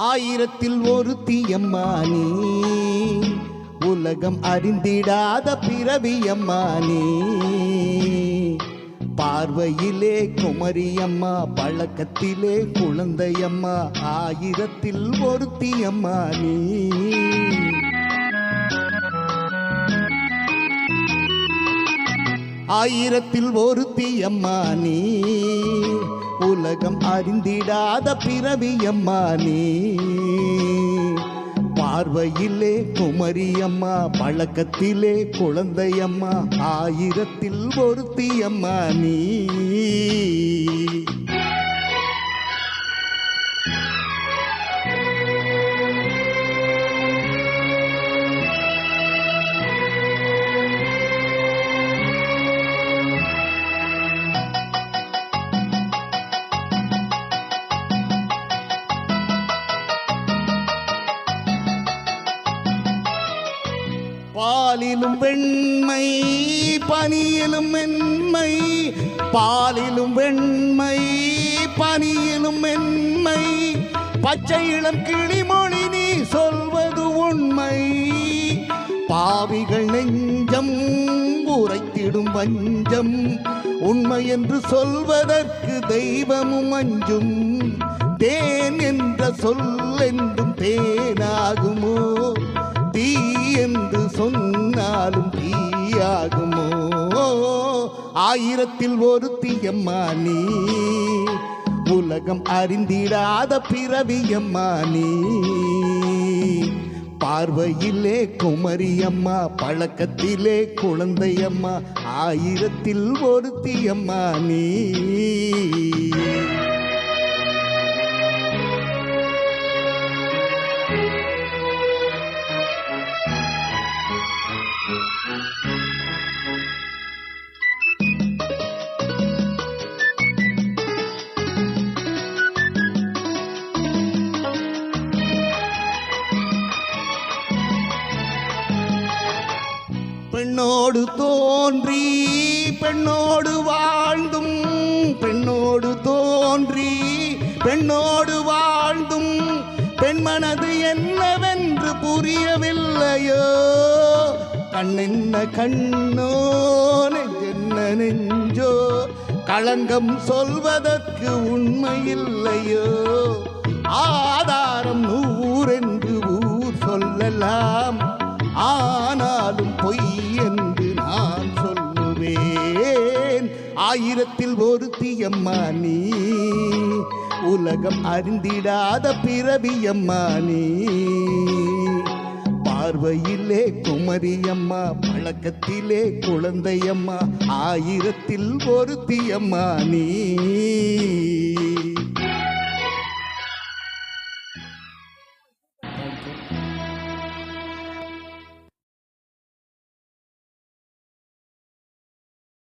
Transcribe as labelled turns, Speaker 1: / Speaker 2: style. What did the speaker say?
Speaker 1: ஆயிரத்தில் ஒருத்தியம்மா நீ, உலகம் அறிந்திடாத பிறவியம்மா நீ. பார்வையிலே குமரியம்மா, பழக்கத்திலே குழந்தையம்மா, ஆயிரத்தில் ஒருத்தியம்மா நீ. ஆயிரத்தில் ஒருத்தியம்மா நீ, உலகம் அறிந்திடாத பிறவியம்மா நீ. பார்வையிலே குமரியம்மா, பழக்கத்திலே குழந்தையம்மா, ஆயிரத்தில் ஒருத்தியம்மா நீ. பாலிலும் வெண்மை பனியிலும் மென்மை, பாலிலும் வெண்மை பனியிலும் மென்மை, பச்சை இளம் கிளிமொழி நீ சொல்வது உண்மை. பாவிகள் நெஞ்சம் உரைத்திடும் வஞ்சம், உண்மை என்று சொல்வதற்கு தெய்வமும் அஞ்சும். தேன் என்ற சொல் என்றும் தேனாகுமோ, தீ என்று சொன்னாலும் தீயாகுமோ. ஆயிரத்தில் ஒருத்தியம்மா நீ, உலகம் அறிந்திடாத பிறவியம்மா நீ. பார்வையிலே குமரியம்மா, பழக்கத்திலே குழந்தையம்மா, ஆயிரத்தில் ஒருத்தியம்மா நீ. பெண்ணோடு தோன்றி பெண்ணோடு வாழ்ந்தும், பெண்ணோடு தோன்றி பெண்ணோடு வாழ்ந்தும், பெண்மனது என்னவென்று புரியவில்லையோ. கண்ணென்ன கண்ணோ, நெஞ்சென்ன நெஞ்சோ, களங்கம் சொல்வதற்கு உண்மையில்லையோ. ஆதாரம் 100 என்று ஊர் சொல்லலாம், ஆனாலும் பொய் என்று நான் சொல்லுவேன். ஆயிரத்தில் ஒருத்தியம்மா நீ, உலகம் அறிந்திடாத பிறவியம்மா நீ. பார்வையிலே குமரியம்மா, பழக்கத்திலே குழந்தையம்மா, ஆயிரத்தில் ஒருத்தியம்மா நீ.